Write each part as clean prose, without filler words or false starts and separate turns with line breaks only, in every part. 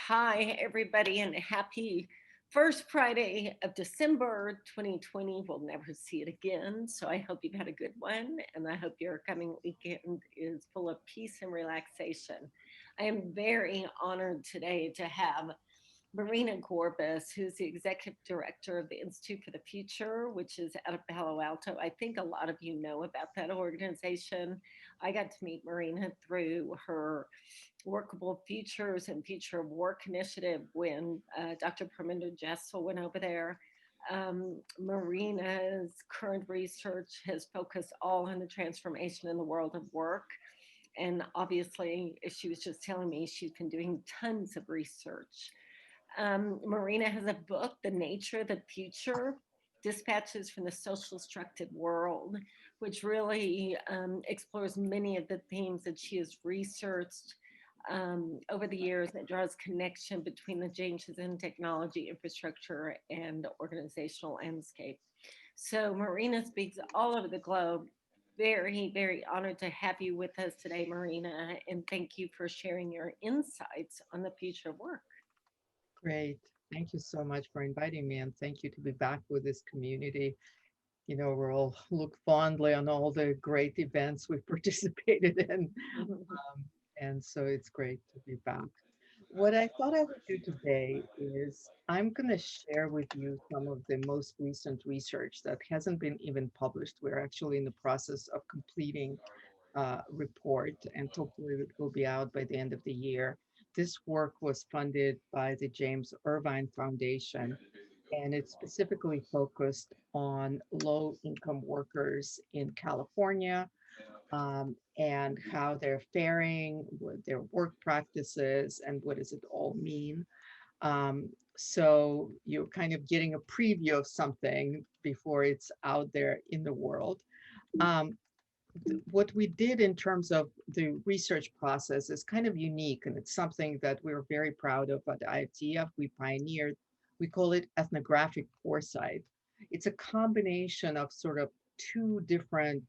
Hi, everybody, and happy first Friday of December 2020. We'll never see it again. So I hope you've had a good one, and I hope your coming weekend is full of peace and relaxation. I am very honored today to have Marina Gorbis, who's the executive director of the Institute for the Future, which is out of Palo Alto. I think a lot of you know about that organization. I got to meet Marina through her Workable Futures and Future of Work initiative when Dr. Perminder Jessel went over there. Marina's current research has focused all on the transformation in the world of work. And obviously, she was just telling me she's been doing tons of research. Marina has a book, The Nature of the Future, Dispatches from the Social Structured World, which really explores many of the themes that she has researched over the years that draws connection between the changes in technology, infrastructure, and organizational landscape. So Marina speaks all over the globe. Very, very honored to have you with us today, Marina, and thank you for sharing your insights on the future of work.
Great. Thank you so much for inviting me, and thank you to be back with this community. We'll look fondly on all the great events we've participated in. And so it's great to be back. What I thought I would do today is I'm going to share with you some of the most recent research that hasn't been even published. We're actually in the process of completing report, and hopefully it will be out by the end of the year. This work was funded by the James Irvine Foundation, and it's specifically focused on low income workers in California, and how they're faring, what their work practices, and what does it all mean. So you're kind of getting a preview of something before it's out there in the world. Um, what we did in terms of the research process is kind of unique, and it's something that we're very proud of at IFTF. We pioneered, we call it ethnographic foresight. It's a combination of sort of two different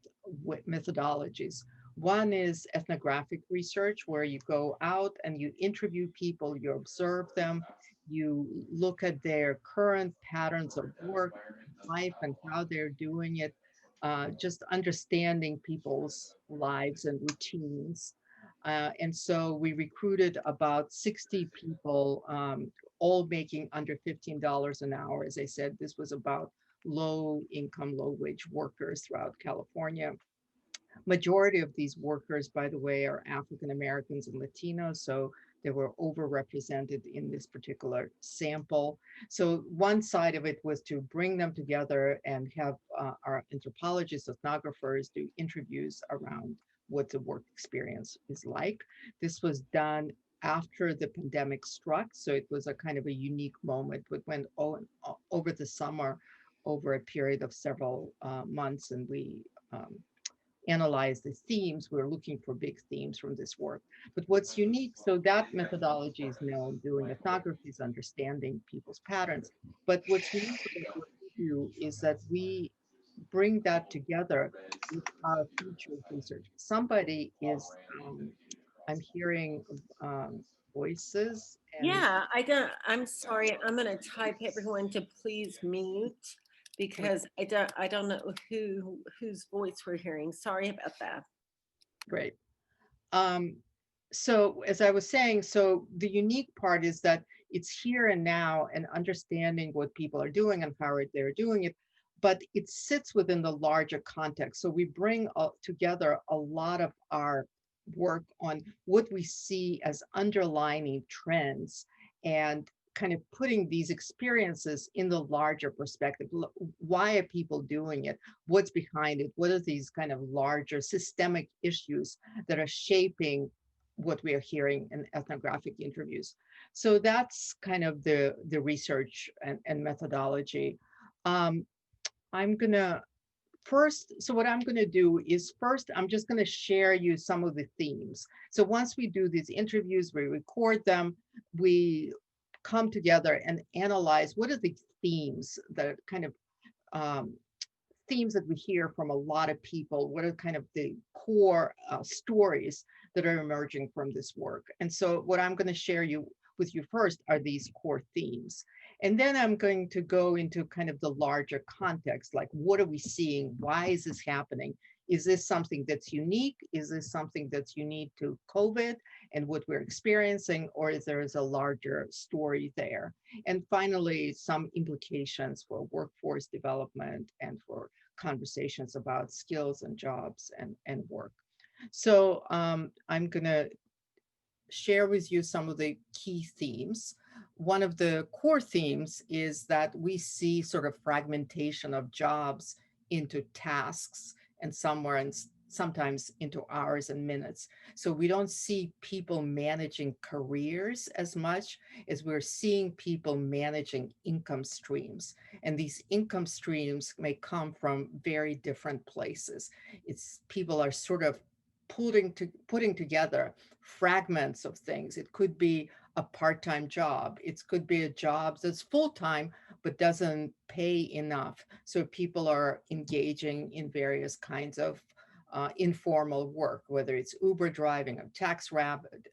methodologies. One is ethnographic research, where you go out and you interview people, you observe them, you look at their current patterns of work, life, and how they're doing it, just understanding people's lives and routines. And so we recruited about 60 people, all making under $15 an hour. As I said, this was about low income, low wage workers throughout California. Majority of these workers, by the way, are African Americans and Latinos, so they were overrepresented in this particular sample. So one side of it was to bring them together and have our anthropologists, ethnographers do interviews around what the work experience is like. This was done after the pandemic struck, so it was a kind of a unique moment. It went over the summer, over a period of several months, and we analyze the themes. We're looking for big themes from this work. But what's unique, so that methodology is known, doing ethnography is understanding people's patterns. But what's unique about what we do is that we bring that together with our future research. Somebody is, I'm hearing voices and
Yeah, I don't. I'm sorry. I'm going to type everyone to please mute
okay,
because I don't know whose voice we're hearing. Sorry about that.
great. Um, so as I was saying, so the unique part is that it's here and now and understanding what people are doing and how they're doing it, but it sits within the larger context. So we bring together a lot of our work on what we see as underlining trends and kind of putting these experiences in the larger perspective. Why are people doing it? What's behind it? What are these kind of larger systemic issues that are shaping what we are hearing in ethnographic interviews? So that's kind of the research and methodology. Um, I'm gonna first, so what I'm gonna do is first, I'm just gonna share you some of the themes. So once we do these interviews, we record them, we come together and analyze what are the themes that kind of um, themes that we hear from a lot of people, what are kind of the core stories that are emerging from this work. And so what I'm going to share you with you first are these core themes. And then I'm going to go into kind of the larger context, like what are we seeing? Why is this happening? Is this something that's unique? Is this something that's unique to COVID and what we're experiencing? Or is there a larger story there? And finally, some implications for workforce development and for conversations about skills and jobs and work. So I'm going to share with you some of the key themes. One of the core themes is that we see sort of fragmentation of jobs into tasks and somewhere and sometimes into hours and minutes. So we don't see people managing careers as much as we're seeing people managing income streams. And these income streams may come from very different places. It's people are sort of putting together fragments of things. It could be a part-time job. It could be a job that's full-time but doesn't pay enough. So people are engaging in various kinds of informal work, whether it's Uber driving, or TaxRabbit,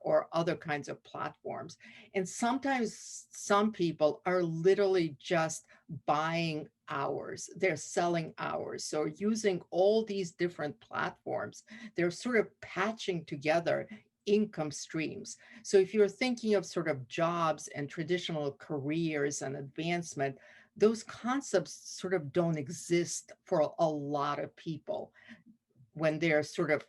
or other kinds of platforms. And sometimes some people are literally just buying hours. They're selling hours. So using all these different platforms, they're sort of patching together income streams. So if you're thinking of sort of jobs and traditional careers and advancement, those concepts sort of don't exist for a lot of people when they're sort of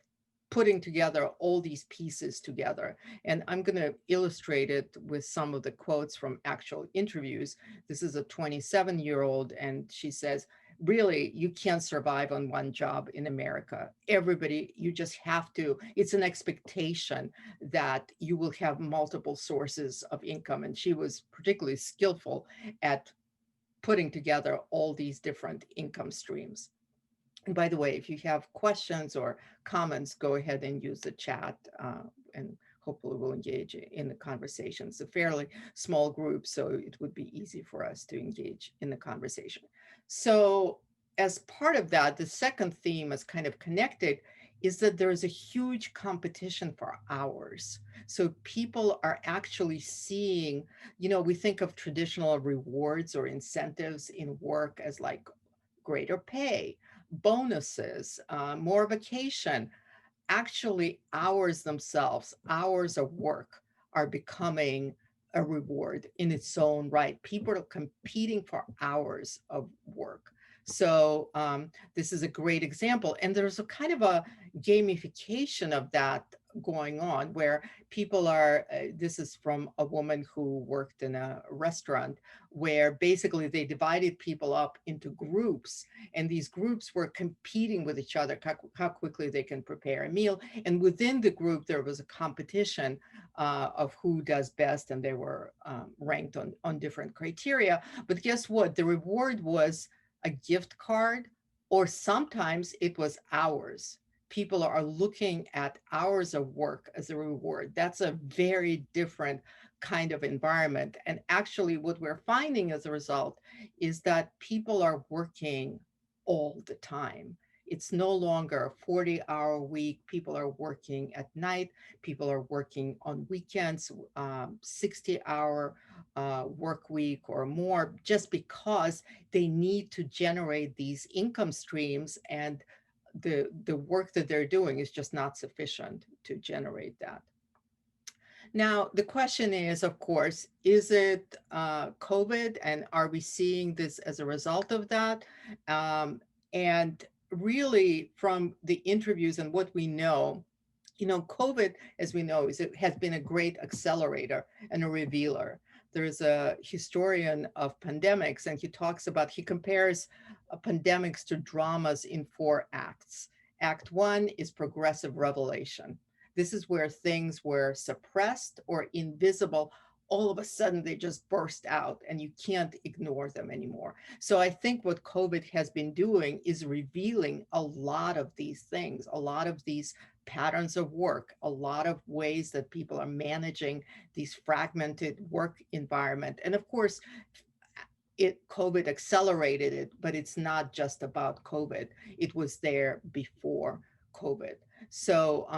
putting together all these pieces together. And I'm going to illustrate it with some of the quotes from actual interviews. This is a 27-year-old, and she says, really, you can't survive on one job in America. Everybody, you just have to, it's an expectation that you will have multiple sources of income. And she was particularly skillful at putting together all these different income streams. And by the way, if you have questions or comments, go ahead and use the chat, and hopefully we'll engage in the conversation. It's a fairly small group, so it would be easy for us to engage in the conversation. So as part of that, the second theme is kind of connected, is that there's a huge competition for hours. So people are actually seeing, we think of traditional rewards or incentives in work as like greater pay, bonuses, more vacation. Actually, hours themselves, hours of work, are becoming a reward in its own right. People are competing for hours of work. So this is a great example. And there's a kind of a gamification of that going on where people are, this is from a woman who worked in a restaurant where basically they divided people up into groups, and these groups were competing with each other, how quickly they can prepare a meal. And within the group, there was a competition of who does best, and they were ranked on different criteria. But guess what? The reward was a gift card, or sometimes it was hours. People are looking at hours of work as a reward. That's a very different kind of environment. And actually, what we're finding as a result is that people are working all the time. It's no longer a 40-hour week. People are working at night. People are working on weekends, 60-hour work week or more, just because they need to generate these income streams, and the work that they're doing is just not sufficient to generate that. Now, the question is, of course, is it COVID, and are we seeing this as a result of that? And really, from the interviews and what we know, COVID, as we know, it has been a great accelerator and a revealer. There's a historian of pandemics, and he compares pandemics to dramas in four acts. Act one is progressive revelation. This is where things were suppressed or invisible. All of a sudden, they just burst out and you can't ignore them anymore. So I think what COVID has been doing is revealing a lot of these things, a lot of these patterns of work, a lot of ways that people are managing these fragmented work environment. And of course, COVID accelerated it, but it's not just about COVID. It was there before COVID. So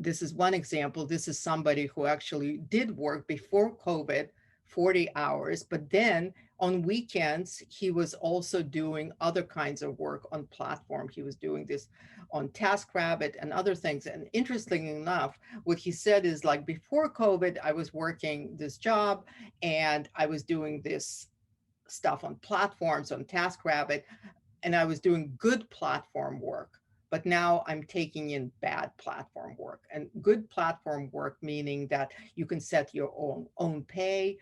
This is one example. This is somebody who actually did work before COVID, 40 hours, but then on weekends, he was also doing other kinds of work on platform. He was doing this on TaskRabbit and other things. And interestingly enough, what he said is like, before COVID, I was working this job and I was doing this stuff on platforms on TaskRabbit, and I was doing good platform work. But now I'm taking in bad platform work. And good platform work meaning that you can set your own pay,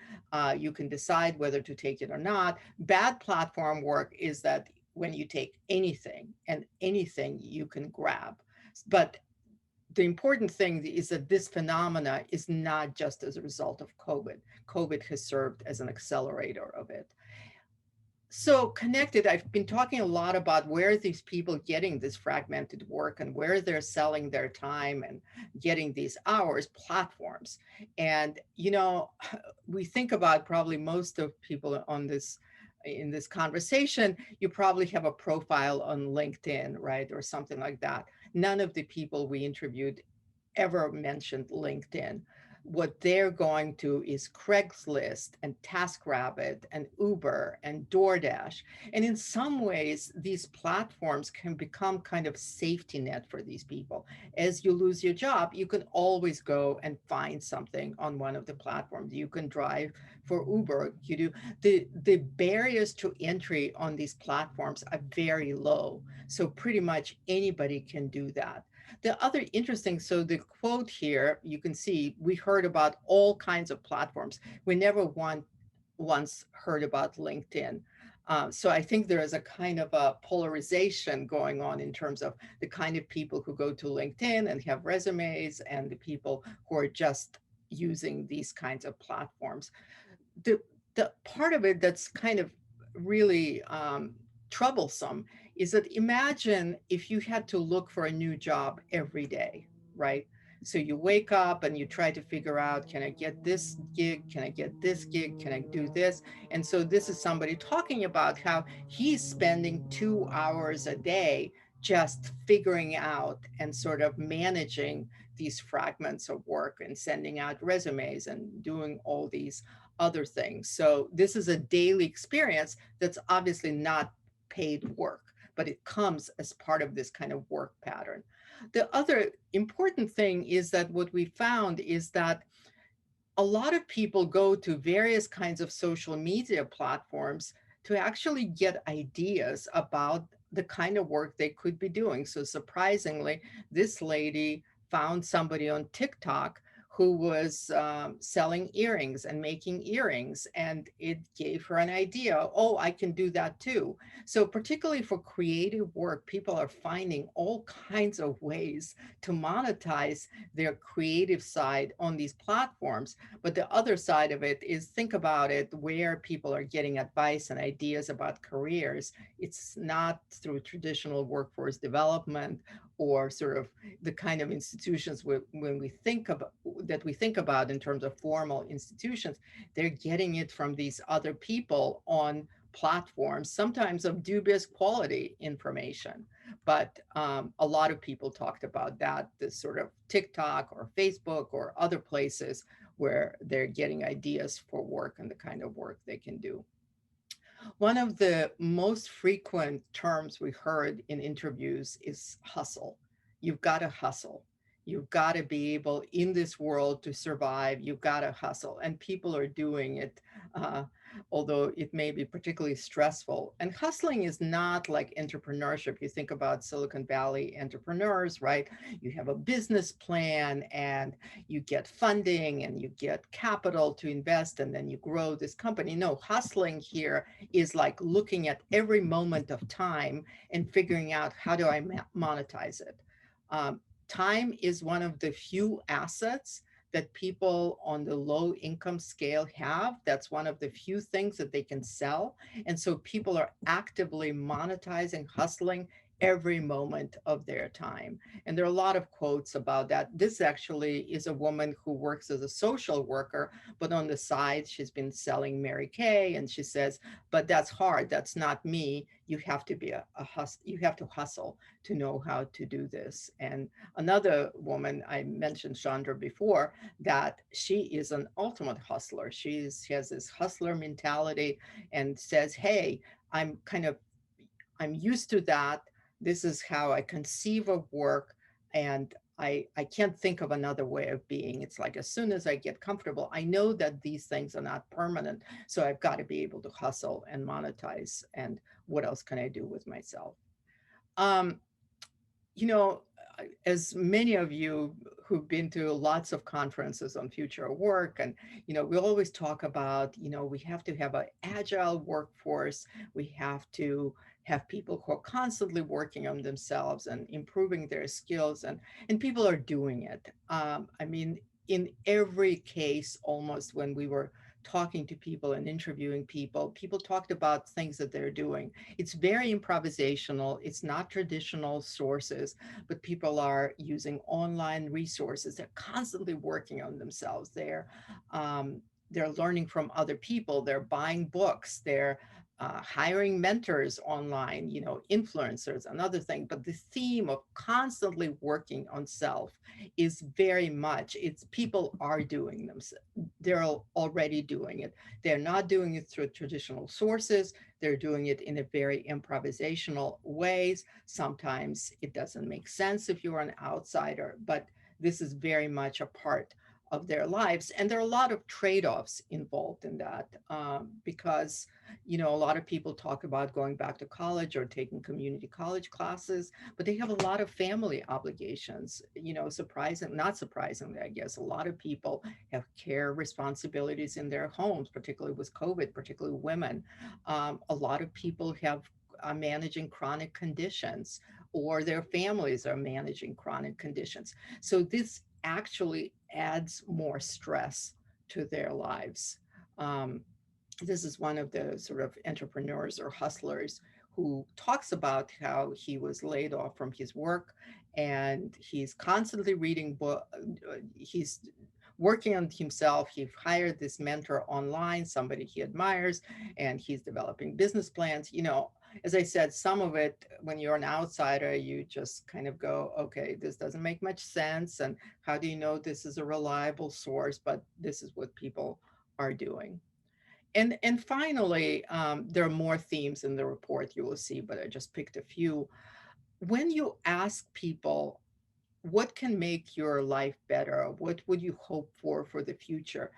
you can decide whether to take it or not. Bad platform work is that when you take anything and anything you can grab. But the important thing is that this phenomena is not just as a result of COVID. COVID has served as an accelerator of it. So connected, I've been talking a lot about where these people getting this fragmented work and where they're selling their time and getting these hours, platforms. And we think about, probably most of people on this in this conversation, you probably have a profile on LinkedIn, right? Or something like that. None of the people we interviewed ever mentioned LinkedIn. What they're going to is Craigslist and TaskRabbit and Uber and DoorDash. And in some ways, these platforms can become kind of safety net for these people. As you lose your job, you can always go and find something on one of the platforms. You can drive for Uber. You do the barriers to entry on these platforms are very low. So pretty much anybody can do that. The other interesting, so the quote here, you can see we heard about all kinds of platforms. We never once heard about LinkedIn. So I think there is a kind of a polarization going on in terms of the kind of people who go to LinkedIn and have resumes and the people who are just using these kinds of platforms. The, the part of it that's kind of really troublesome is that, imagine if you had to look for a new job every day, right? So you wake up and you try to figure out, can I get this gig? Can I get this gig? Can I do this? And so this is somebody talking about how he's spending 2 hours a day just figuring out and sort of managing these fragments of work and sending out resumes and doing all these other things. So this is a daily experience that's obviously not paid work, but it comes as part of this kind of work pattern. The other important thing is that what we found is that a lot of people go to various kinds of social media platforms to actually get ideas about the kind of work they could be doing. So surprisingly, this lady found somebody on TikTok who was selling earrings and making earrings, and it gave her an idea. Oh, I can do that too. So particularly for creative work, people are finding all kinds of ways to monetize their creative side on these platforms. But the other side of it is, think about it, where people are getting advice and ideas about careers. It's not through traditional workforce development or sort of the kind of institutions when we think about in terms of formal institutions. They're getting it from these other people on platforms, sometimes of dubious quality information. But a lot of people talked about that, this sort of TikTok or Facebook or other places where they're getting ideas for work and the kind of work they can do. One of the most frequent terms we heard in interviews is hustle. You've got to hustle. You've got to be able in this world to survive. You've got to hustle. And people are doing it, uh, although it may be particularly stressful. And hustling is not like entrepreneurship. You think about Silicon Valley entrepreneurs, right? You have a business plan and you get funding and you get capital to invest and then you grow this company. No, hustling here is like looking at every moment of time and figuring out, how do I monetize it? Um, Time is one of the few assets that people on the low income scale have. That's one of the few things that they can sell. And so people are actively monetizing, hustling every moment of their time. And there are a lot of quotes about that. This actually is a woman who works as a social worker, but on the side, she's been selling Mary Kay. And she says, but that's hard. That's not me. You have to be you have to hustle to know how to do this. And another woman, I mentioned Chandra before, that she is an ultimate hustler. She has this hustler mentality and says, hey, I'm kind of I'm used to that. This is how I conceive of work. And I can't think of another way of being. It's like as soon as I get comfortable, I know that these things are not permanent. So I've got to be able to hustle and monetize. And what else can I do with myself? Um, you know, as many of you who've been to lots of conferences on future of work, and we always talk about, we have to have an agile workforce. We have to have people who are constantly working on themselves and improving their skills, and people are doing it. I mean, in every case, almost when we were talking to people and interviewing people, people talked about things that they're doing. It's very improvisational. It's not traditional sources, but people are using online resources. They're constantly working on themselves. They're learning from other people. They're buying books. They're hiring mentors online, influencers, another thing. But the theme of constantly working on self is very much, it's people are doing them. They're already doing it. They're not doing it through traditional sources. They're doing it in a very improvisational ways. Sometimes it doesn't make sense if you're an outsider, but this is very much a part of their lives. And there are a lot of trade-offs involved in that, because, a lot of people talk about going back to college or taking community college classes, but they have a lot of family obligations. Not surprisingly, I guess, a lot of people have care responsibilities in their homes, particularly with COVID, particularly women. A lot of people have managing chronic conditions, or their families are managing chronic conditions. So this actually adds more stress to their lives. Um, this is one of the sort of entrepreneurs or hustlers who talks about how he was laid off from his work, and he's constantly reading book. He's working on himself. He hired this mentor online, somebody he admires, and he's developing business plans. As I said, some of it, when you're an outsider, you just kind of go, okay, this doesn't make much sense. And how do you know this is a reliable source? But this is what people are doing. And finally, there are more themes in the report you will see, but I just picked a few. When you ask people, what can make your life better? What would you hope for the future?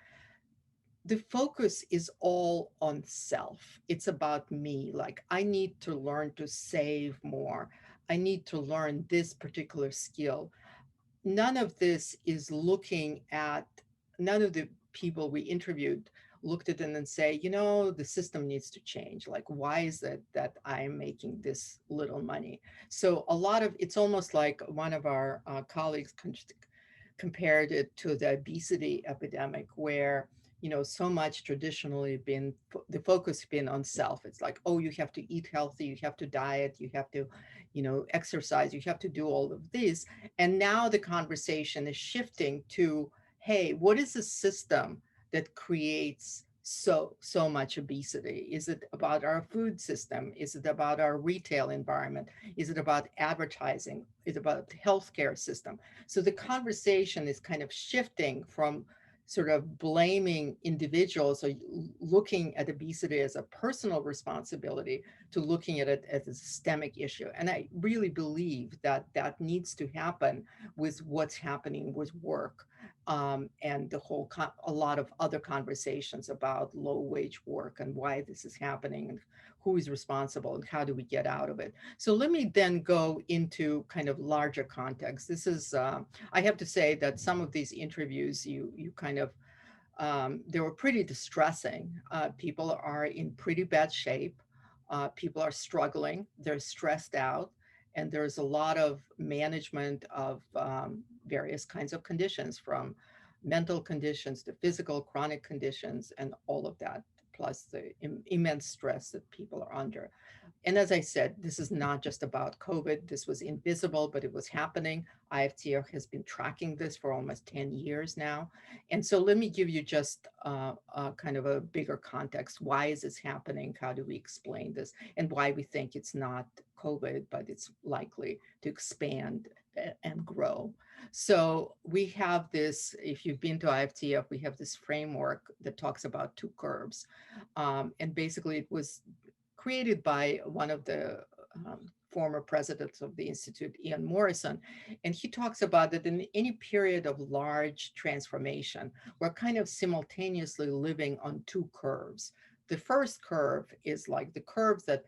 The focus is all on self. It's about me. Like, I need to learn to save more. I need to learn this particular skill. None of this is looking at, none of the people we interviewed looked at it and say, the system needs to change. Like, why is it that I'm making this little money? So a lot of, it's almost like one of our colleagues compared it to the obesity epidemic, where so much traditionally been the focus been on self. It's like, oh, you have to eat healthy, you have to diet, you have to exercise, you have to do all of this. And now the conversation is shifting to, hey, what is the system that creates so much obesity? Is it about our food system? Is it about our retail environment? Is it about advertising? Is it about the healthcare system? So the conversation is kind of shifting from sort of blaming individuals or looking at obesity as a personal responsibility to looking at it as a systemic issue. And I really believe that that needs to happen with what's happening with work, and a lot of other conversations about low wage work and why this is happening and who is responsible and how do we get out of it. So let me then go into kind of larger context. This is, I have to say that some of these interviews, you kind of, they were pretty distressing. People are in pretty bad shape. People are struggling. They're stressed out. And there's a lot of management of various kinds of conditions, from mental conditions to physical chronic conditions and all of that, plus the immense stress that people are under. And as I said, this is not just about COVID. This was invisible, but it was happening. IFTF has been tracking this for almost 10 years now. And so let me give you just kind of a bigger context. Why is this happening? How do we explain this? And why we think it's not COVID, but it's likely to expand and grow. So we have this, if you've been to IFTF, we have this framework that talks about two curves. And basically it was created by one of the former presidents of the Institute, Ian Morrison. And he talks about that in any period of large transformation, we're kind of simultaneously living on two curves. The first curve is like the curves that,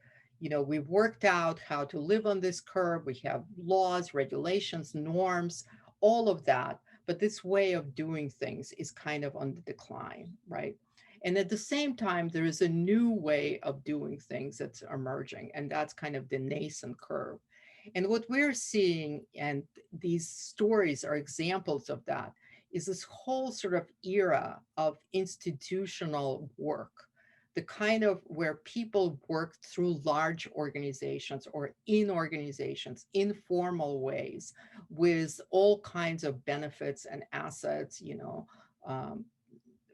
we've worked out how to live on this curve. We have laws, regulations, norms, all of that. But this way of doing things is kind of on the decline, right? And at the same time, there is a new way of doing things that's emerging, and that's kind of the nascent curve. And what we're seeing, and these stories are examples of that, is this whole sort of era of institutional work, the kind of where people work through large organizations or in organizations, informal ways, with all kinds of benefits and assets, um,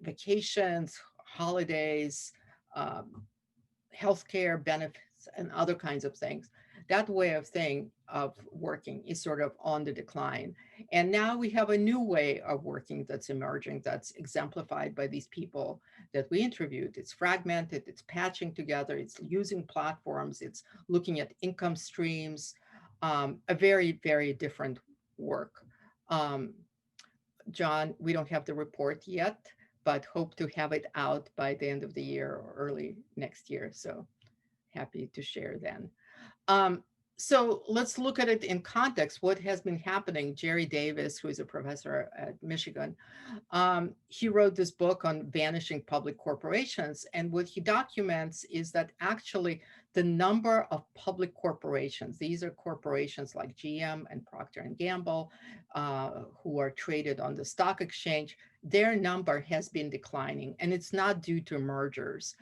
vacations, holidays, um, healthcare benefits, and other kinds of things. That way of working is sort of on the decline. And now we have a new way of working that's emerging, that's exemplified by these people that we interviewed. It's fragmented, it's patching together, it's using platforms, it's looking at income streams, a very, very different work. Um, John, we don't have the report yet, but hope to have it out by the end of the year or early next year. So happy to share then. Um, so let's look at it in context. What has been happening? Jerry Davis, who is a professor at Michigan, he wrote this book on vanishing public corporations. And what he documents is that actually the number of public corporations, these are corporations like GM and Procter and Gamble, who are traded on the stock exchange, their number has been declining. And it's not due to mergers.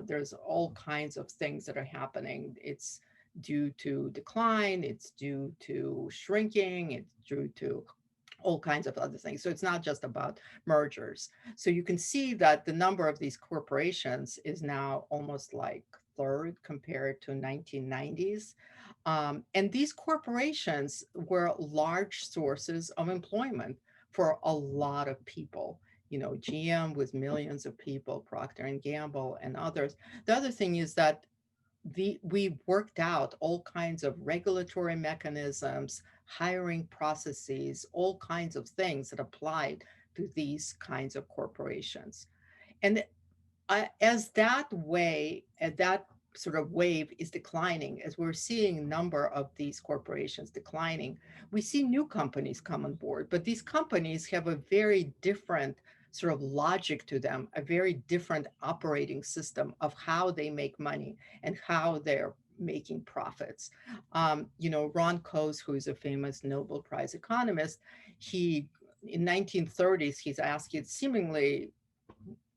There's all kinds of things that are happening. It's due to decline, it's due to shrinking, it's due to all kinds of other things. So it's not just about mergers. So you can see that the number of these corporations is now almost like third compared to 1990s. And these corporations were large sources of employment for a lot of people. GM with millions of people, Procter and Gamble and others. The other thing is that we worked out all kinds of regulatory mechanisms, hiring processes, all kinds of things that applied to these kinds of corporations. And as that sort of wave is declining, as we're seeing a number of these corporations declining, we see new companies come on board. But these companies have a very different sort of logic to them, a very different operating system of how they make money and how they're making profits. Ron Coase, who is a famous Nobel Prize economist, he in 1930s, he's asking seemingly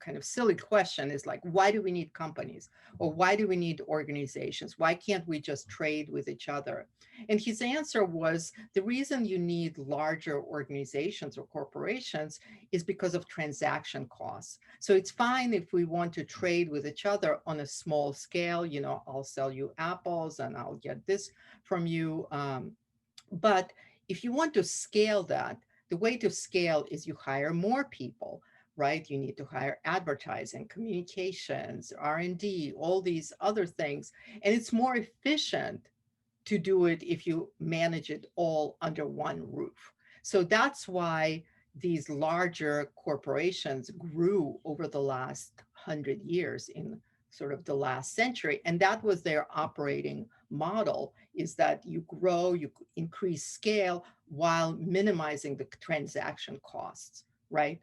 kind of silly question is like, why do we need companies? Or why do we need organizations? Why can't we just trade with each other? And his answer was the reason you need larger organizations or corporations is because of transaction costs. So it's fine if we want to trade with each other on a small scale, I'll sell you apples and I'll get this from you. But if you want to scale that, the way to scale is you hire more people, right? You need to hire advertising, communications, R&D, all these other things. And it's more efficient to do it if you manage it all under one roof. So that's why these larger corporations grew over the last 100 years in sort of the last century. And that was their operating model, is that you grow, you increase scale while minimizing the transaction costs, right?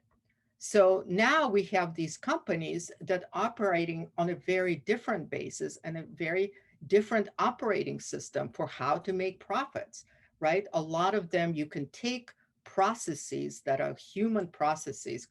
So now we have these companies that operating on a very different basis and a very different operating system for how to make profits, right? A lot of them, you can take processes that are human processes,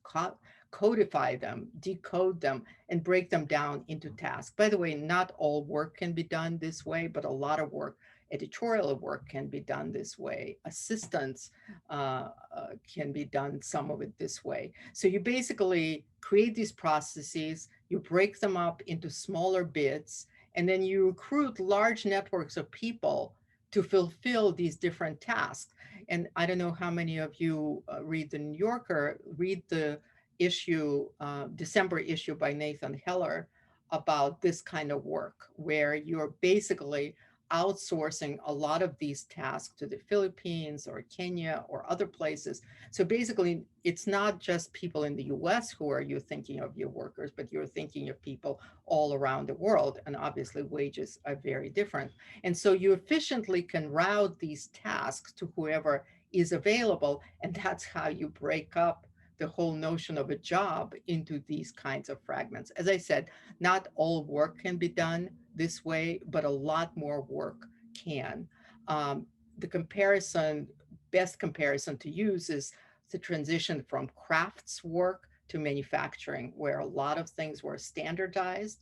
codify them, decode them, and break them down into tasks. By the way, not all work can be done this way, but a lot of work, editorial work, can be done this way. Assistance can be done, some of it this way. So you basically create these processes, you break them up into smaller bits, and then you recruit large networks of people to fulfill these different tasks. And I don't know how many of you read the New Yorker, read the issue, December issue by Nathan Heller about this kind of work, where you're basically outsourcing a lot of these tasks to the Philippines or Kenya or other places. So basically, it's not just people in the US who are you thinking of your workers, but you're thinking of people all around the world. And obviously, wages are very different. And so you efficiently can route these tasks to whoever is available. And that's how you break up the whole notion of a job into these kinds of fragments. As I said, not all work can be done this way, but a lot more work can. Um, the comparison, best comparison to use is the transition from crafts work to manufacturing, where a lot of things were standardized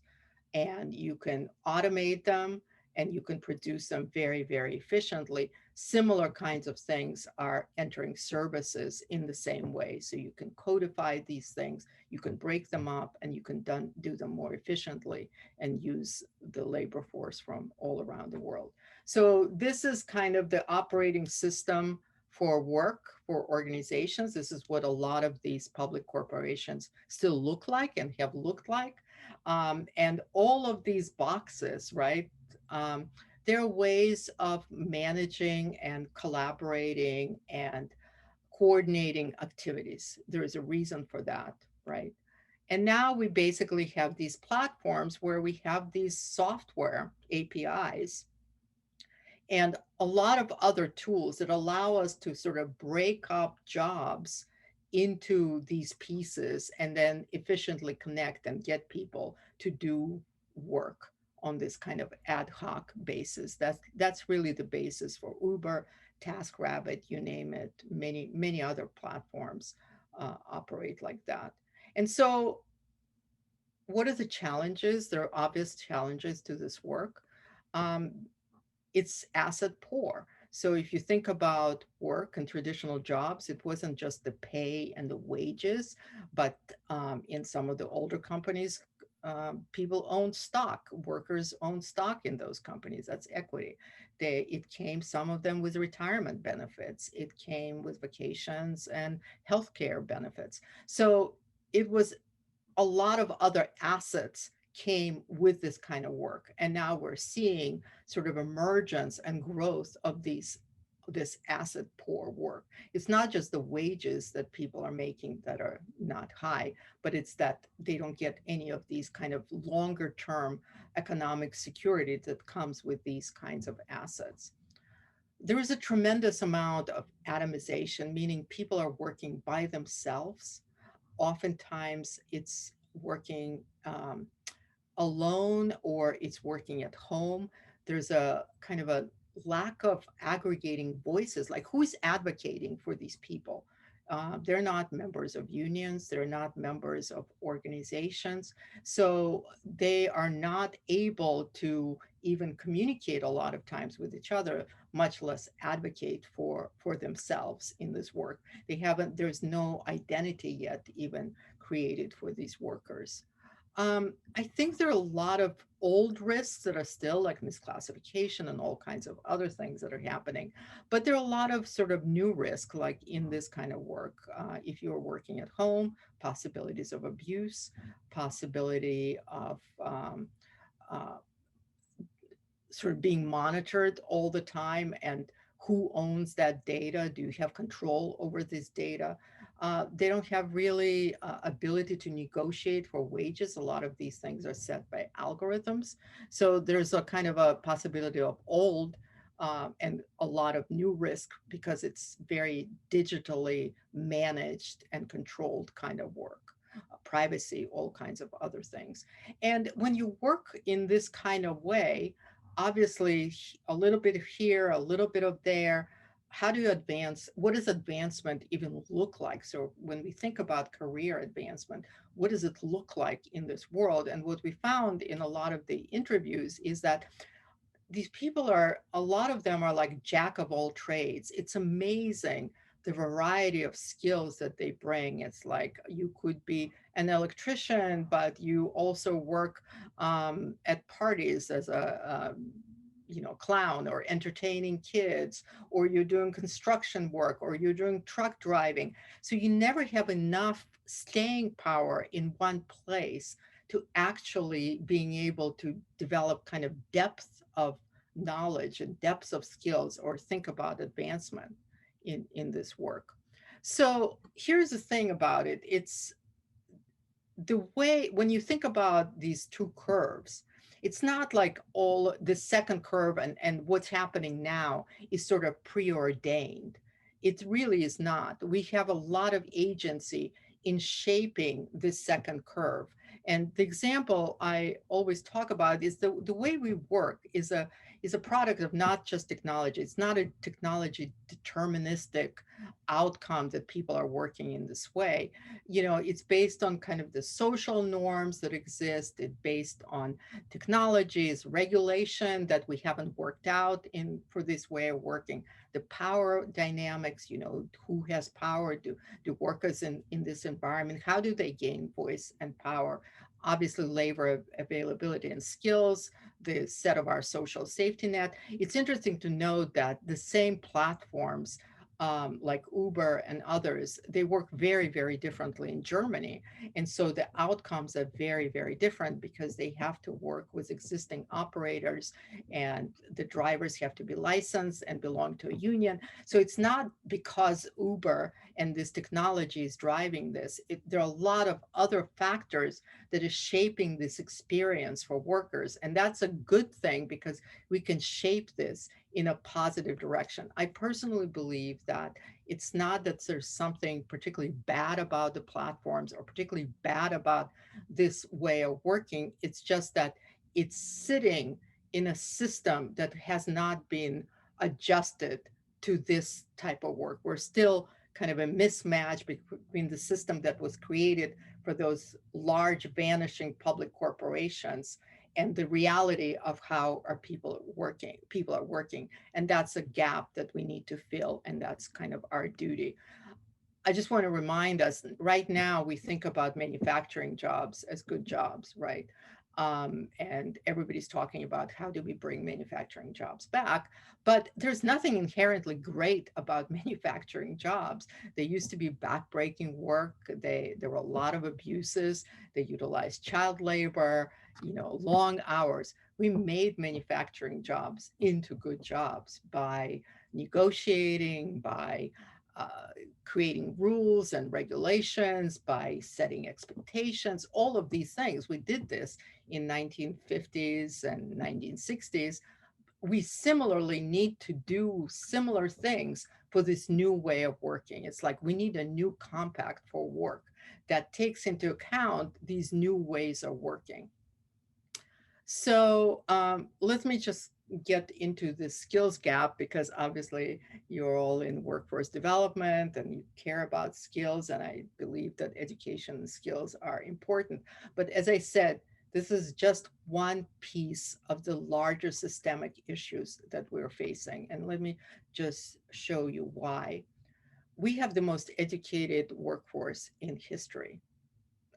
and you can automate them and you can produce them very, very efficiently. Similar kinds of things are entering services in the same way. So you can codify these things, you can break them up, and you can do them more efficiently and use the labor force from all around the world. So this is kind of the operating system for work for organizations. This is what a lot of these public corporations still look like and have looked like. And all of these boxes, right? Um, there are ways of managing and collaborating and coordinating activities. There is a reason for that, right? And now we basically have these platforms where we have these software APIs and a lot of other tools that allow us to sort of break up jobs into these pieces and then efficiently connect and get people to do work on this kind of ad hoc basis. That's really the basis for Uber, TaskRabbit, you name it. Many other platforms operate like that. And so, what are the challenges? There are obvious challenges to this work. Um, it's asset poor. So if you think about work and traditional jobs, it wasn't just the pay and the wages, but in some of the older companies, people own stock. Workers own stock in those companies. That's equity. It came, some of them with retirement benefits. It came with vacations and healthcare benefits. So it was a lot of other assets came with this kind of work. And now we're seeing sort of emergence and growth of this asset poor work. It's not just the wages that people are making that are not high, but it's that they don't get any of these kind of longer term economic security that comes with these kinds of assets. There is a tremendous amount of atomization, meaning people are working by themselves. Oftentimes it's working alone or it's working at home. There's a kind of a lack of aggregating voices, like who is advocating for these people. They're not members of unions, they're not members of organizations, so they are not able to even communicate a lot of times with each other, much less advocate for themselves in this work. They haven't, there's no identity yet even created for these workers. I think there are a lot of old risks that are still like misclassification and all kinds of other things that are happening. But there are a lot of sort of new risk, like in this kind of work. If you're working at home, possibilities of abuse, possibility of uh, sort of being monitored all the time, and who owns that data? Do you have control over this data? They don't have really ability to negotiate for wages. A lot of these things are set by algorithms. So there's a kind of a possibility of old and a lot of new risk because it's very digitally managed and controlled kind of work. Privacy, all kinds of other things. And when you work in this kind of way, obviously a little bit of here, a little bit of there how do you advance? What does advancement even look like? So when we think about career advancement, what does it look like in this world? And what we found in a lot of the interviews is that these people are, a lot of them are like jack of all trades. It's amazing the variety of skills that they bring. It's like you could be an electrician, but you also work at parties as a clown, or entertaining kids, or you're doing construction work, or you're doing truck driving. So you never have enough staying power in one place to actually being able to develop kind of depth of knowledge and depths of skills, or think about advancement in this work. So here's the thing about it. It's the way, when you think about these two curves, it's not like all the second curve and what's happening now is sort of preordained. It really is not. We have a lot of agency in shaping this second curve. And the example I always talk about is the way we work is a product of not just technology. It's not a technology deterministic outcome that people are working in this way. It's based on kind of the social norms that exist. It's based on technologies, regulation that we haven't worked out in for this way of working, the power dynamics, who has power, do workers in this environment, how do they gain voice and power? Obviously, labor availability and skills, the set of our social safety net. It's interesting to note that the same platforms, like Uber and others, they work very, very differently in Germany. And so the outcomes are very, very different because they have to work with existing operators, and the drivers have to be licensed and belong to a union. So it's not because Uber and this technology is driving this. There are a lot of other factors that is shaping this experience for workers. And that's a good thing because we can shape this in a positive direction. I personally believe that it's not that there's something particularly bad about the platforms or particularly bad about this way of working. It's just that it's sitting in a system that has not been adjusted to this type of work. We're still kind of a mismatch between the system that was created for those large vanishing public corporations and the reality of how our people are working, and that's a gap that we need to fill, and that's kind of our duty. I just want to remind us, right now we think about manufacturing jobs as good jobs, right? And everybody's talking about how do we bring manufacturing jobs back, but there's nothing inherently great about manufacturing jobs. They used to be backbreaking work. There were a lot of abuses. They utilized child labor, long hours. We made manufacturing jobs into good jobs by negotiating, by uh, creating rules and regulations, by setting expectations, all of these things. We did this in 1950s and 1960s. We similarly need to do similar things for this new way of working. It's like we need a new compact for work that takes into account these new ways of working. So let me just get into the skills gap, because obviously you're all in workforce development and you care about skills, and I believe that education and skills are important. But as I said, this is just one piece of the larger systemic issues that we're facing. And let me just show you why. We have the most educated workforce in history.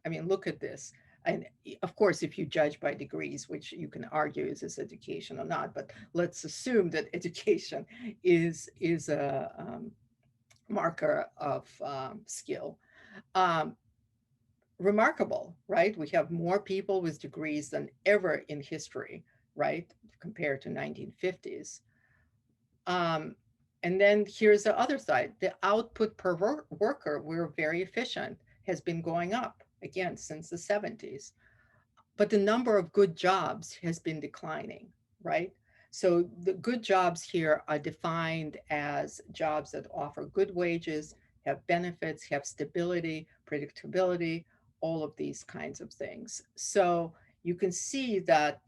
I mean, look at this. And of course, if you judge by degrees, which you can argue is this education or not, but let's assume that education is a marker of skill. Um, Remarkable, right? We have more people with degrees than ever in history, right? Compared to 1950s. Um, and then here's the other side. The output per worker, we're very efficient, has been going up again since the 70s. But the number of good jobs has been declining, right? So the good jobs here are defined as jobs that offer good wages, have benefits, have stability, predictability, all of these kinds of things. So you can see that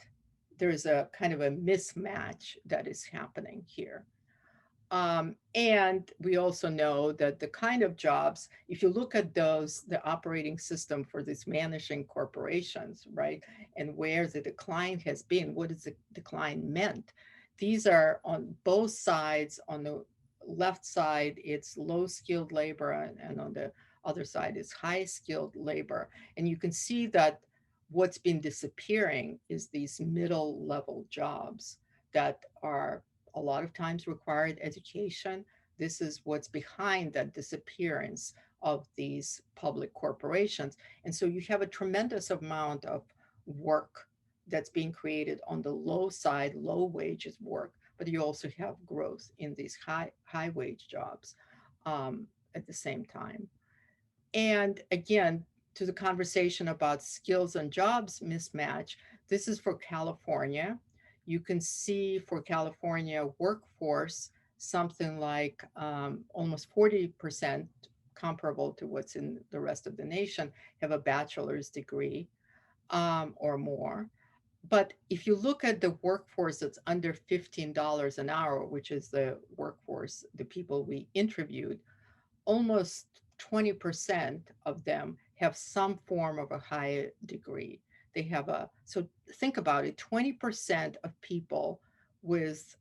there's a kind of a mismatch that is happening here. And we also know that the kind of jobs, if you look at those, the operating system for these managing corporations, right, and where the decline has been, what is the decline meant? These are on both sides. On the left side, it's low skilled labor, and on the other side is high skilled labor. And you can see that what's been disappearing is these middle level jobs that are a lot of times required education. This is what's behind that disappearance of these public corporations. And so you have a tremendous amount of work that's being created on the low side, low wages work, but you also have growth in these high wage jobs at the same time. And again, to the conversation about skills and jobs mismatch, this is for California. You can see for California workforce, something like almost 40%, comparable to what's in the rest of the nation, have a bachelor's degree or more. But if you look at the workforce that's under $15 an hour, which is the workforce, the people we interviewed, almost 20% of them have some form of a higher degree. They have a, so think about it, 20% of people with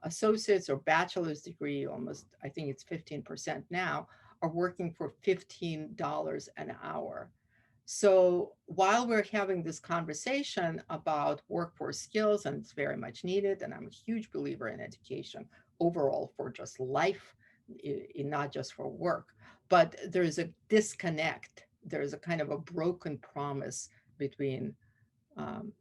associates or bachelor's degree, almost, I think it's 15% now, are working for $15 an hour. So while we're having this conversation about workforce skills, and it's very much needed, and I'm a huge believer in education overall for just life, not just for work, but there's a disconnect. There's a kind of a broken promise between um,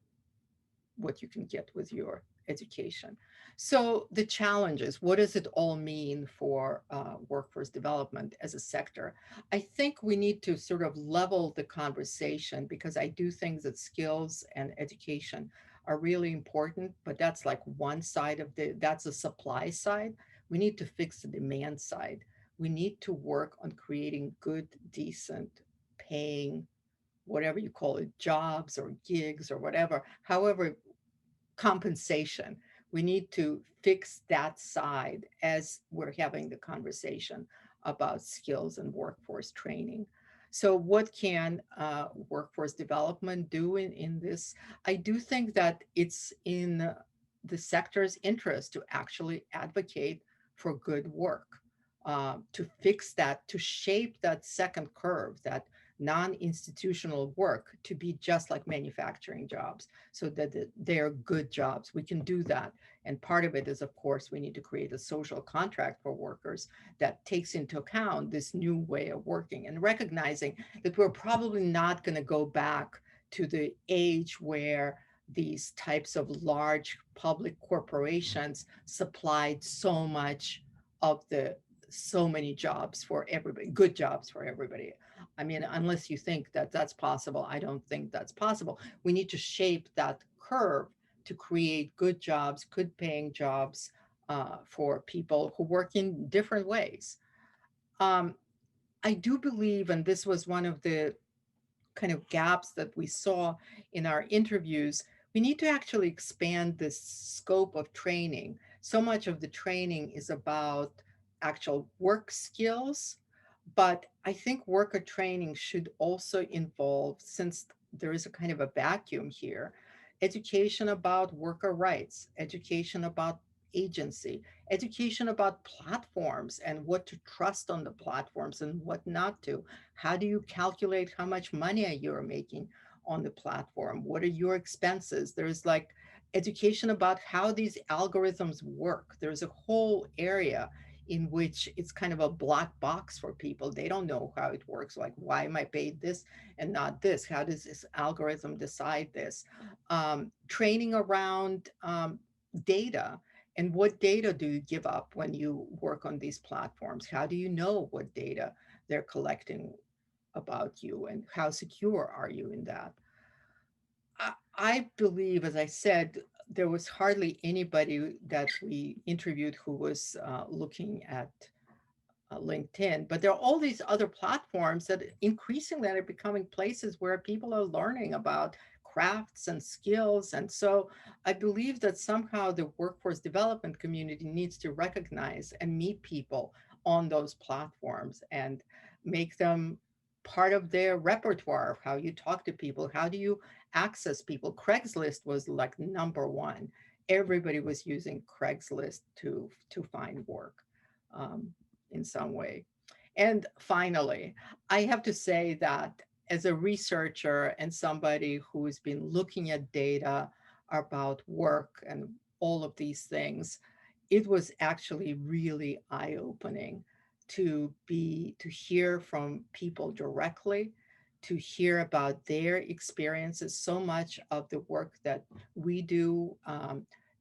what you can get with your education. So the challenges, what does it all mean for workforce development as a sector? I think we need to sort of level the conversation, because I do think that skills and education are really important, but that's like one side of that's the supply side. We need to fix the demand side. We need to work on creating good, decent, paying, whatever you call it, jobs or gigs or whatever, however, compensation. We need to fix that side as we're having the conversation about skills and workforce training. So, what can workforce development do in this? I do think that it's in the sector's interest to actually advocate for good work, to fix that, to shape that second curve, that non institutional work to be just like manufacturing jobs, so that they're good jobs. We can do that. And part of it is, of course, we need to create a social contract for workers that takes into account this new way of working, and recognizing that we're probably not going to go back to the age where these types of large public corporations supplied so much of the so many jobs for everybody, good jobs for everybody. I mean, unless you think that that's possible, I don't think that's possible. We need to shape that curve to create good jobs, good paying jobs for people who work in different ways. Um, I do believe, and this was one of the kind of gaps that we saw in our interviews, we need to actually expand the scope of training. So much of the training is about actual work skills, but I think worker training should also involve, since there is a kind of a vacuum here, education about worker rights, education about agency, education about platforms and what to trust on the platforms and what not to. How do you calculate how much money you're making on the platform? What are your expenses? There's like education about how these algorithms work. There's a whole area in which it's kind of a black box for people. They don't know how it works. Like, why am I paid this and not this? How does this algorithm decide this? Training around data, and what data do you give up when you work on these platforms? How do you know what data they're collecting about you, and how secure are you in that? I believe, as I said, there was hardly anybody that we interviewed who was looking at LinkedIn, but there are all these other platforms that increasingly are becoming places where people are learning about crafts and skills. And so I believe that somehow the workforce development community needs to recognize and meet people on those platforms and make them part of their repertoire of how you talk to people. How do you access people? Craigslist was like number one. Everybody was using Craigslist to find work um, in some way. And finally, I have to say that as a researcher and somebody who's been looking at data about work and all of these things, it was actually really eye-opening to hear from people directly, to hear about their experiences. So much of the work that we do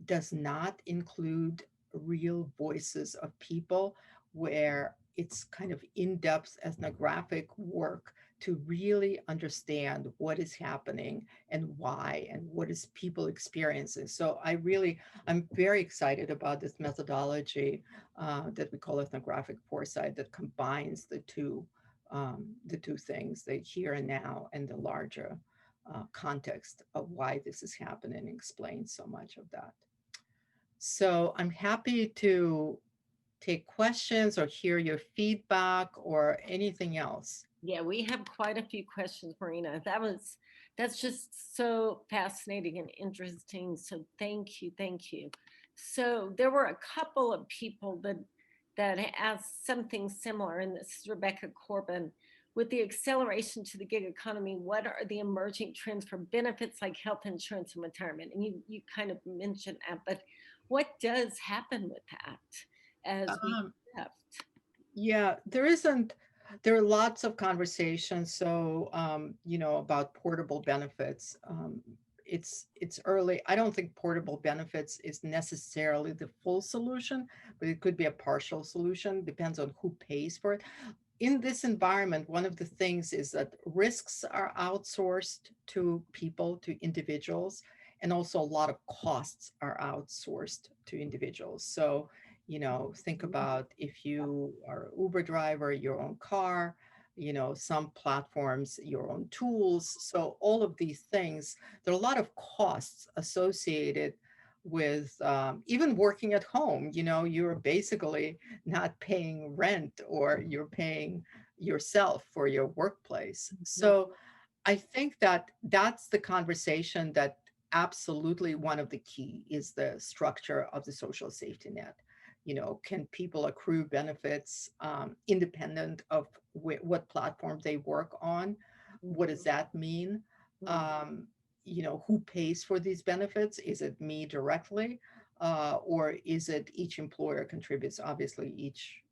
does not include real voices of people, where it's kind of in-depth ethnographic work to really understand what is happening and why and what is people experiencing. So I'm very excited about this methodology that we call ethnographic foresight, that combines the two things, the here and now and the larger context of why this is happening, and explains so much of that. So I'm happy to take questions or hear your feedback or anything else.
Yeah, we have quite a few questions, Marina. That's just so fascinating and interesting. So thank you. So there were a couple of people that asked something similar, and this is Rebecca Corbin. With the acceleration to the gig economy, what are the emerging trends for benefits like health insurance and retirement? And you kind of mentioned that, but what does happen with that as we
Um,
shift?
Yeah, there isn't, there are lots of conversations. So, about portable benefits. It's early. I don't think portable benefits is necessarily the full solution, but it could be a partial solution, depends on who pays for it. In this environment, one of the things is that risks are outsourced to people, to individuals, and also a lot of costs are outsourced to individuals. So, think about if you are an Uber driver, your own car, some platforms, your own tools. So all of these things, there are a lot of costs associated with even working at home. You're basically not paying rent, or you're paying yourself for your workplace. So I think that that's the conversation that absolutely one of the key is the structure of the social safety net. Can people accrue benefits independent of what platform they work on? What does that mean?
Mhm.
Um, who pays for these benefits? Is it me directly? Or is it each employer contributes? Obviously,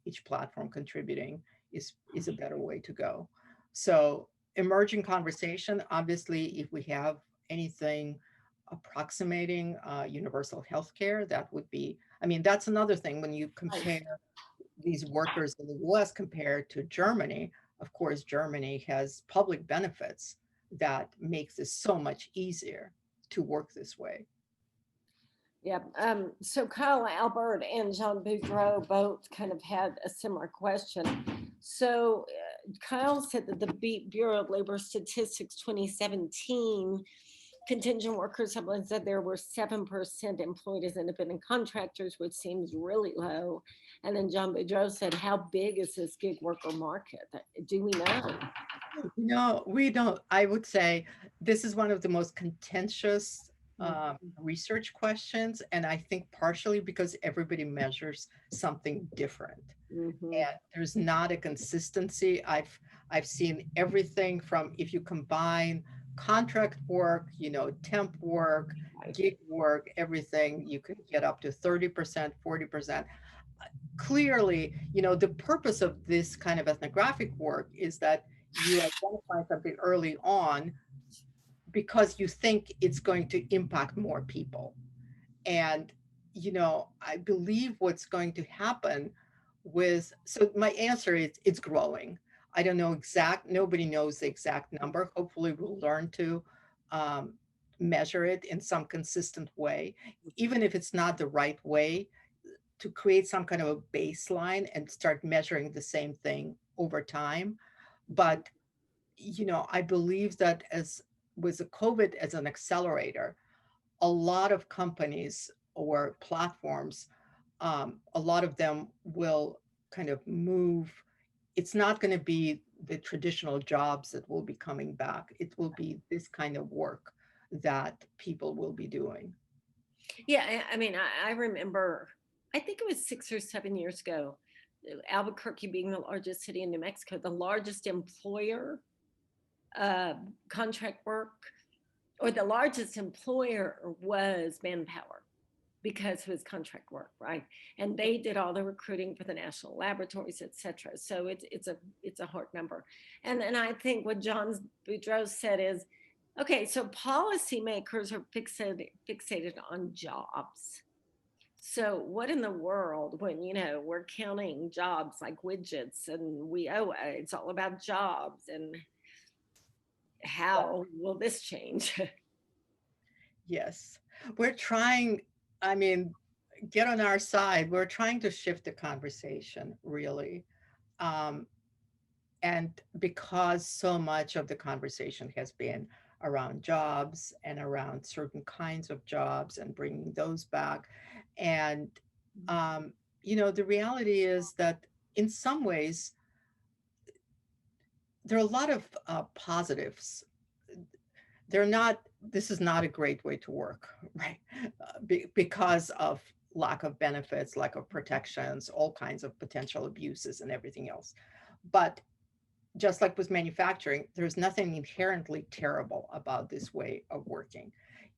each platform contributing is a better way to go. So emerging conversation, obviously, if we have anything approximating universal health care, that would be, I mean, that's another thing when you
Right.
compare these workers in the US compared to Germany. Of course, Germany has public benefits that makes this so much easier to work this way.
Yeah. So Kyle Albert and Jean Boudreau both kind of had a similar question. So Kyle said that the Bureau of Labor Statistics 2017 contingent workers have said there were 7% employed as independent contractors, which seems really low. And then John Boudreau said, how big is this gig worker market? Do we know?
No, we don't. I would say this is one of the most contentious research questions, and I think partially because everybody measures something different.
Mm-hmm.
And there's not a consistency. I've seen everything from, if you combine contract work, temp work,
Right.
gig work, everything, you could get up to 30%, 40%. Clearly, the purpose of this kind of ethnographic work is that you identify something early on because you think it's going to impact more people. And, I believe what's going to happen so my answer is it's growing. I don't know nobody knows the exact number. Hopefully we'll learn to um, measure it in some consistent way, even if it's not the right way, to create some kind of a baseline and start measuring the same thing over time. But I believe that as with the COVID as an accelerator, a lot of companies or platforms, a lot of them will kind of move. It's not going to be the traditional jobs that will be coming back. It will be this kind of work that people will be doing.
Yeah, I mean, I remember, I think it was 6 or 7 years ago, Albuquerque being the largest city in New Mexico, the largest employer uh, contract work, or the largest employer was Manpower because it was contract work, right? And they did all the recruiting for the national laboratories, et cetera. So it's a hard number. And I think what John Boudreaux said is, okay, so policymakers are fixated on jobs. So what in the world when we're counting jobs like widgets and it's all about jobs, and how will this change?
Yes. We're trying, I mean, get on our side. We're trying to shift the conversation, really. Um, and because so much of the conversation has been around jobs and around certain kinds of jobs and bringing those back. And, um, the reality is that in some ways, there are a lot of positives. They're not, this is not a great way to work, right? Because of lack of benefits, lack of protections, all kinds of potential abuses and everything else. But just like with manufacturing, there's nothing inherently terrible about this way of working.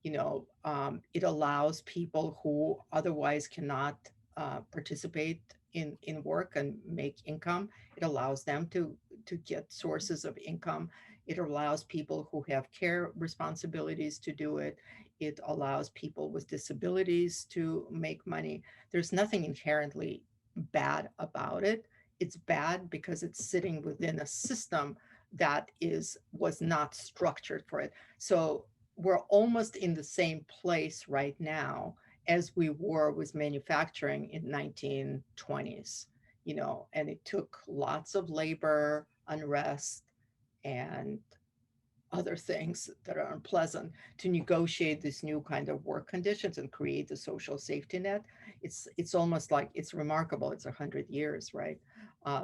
It allows people who otherwise cannot participate in work and make income. It allows them to get sources of income. It allows people who have care responsibilities to do it. It allows people with disabilities to make money. There's nothing inherently bad about it. It's bad because it's sitting within a system that was not structured for it. So we're almost in the same place right now as we were with manufacturing in 1920s, and it took lots of labor unrest and other things that are unpleasant to negotiate this new kind of work conditions and create the social safety net. It's almost like it's remarkable. It's 100 years, right?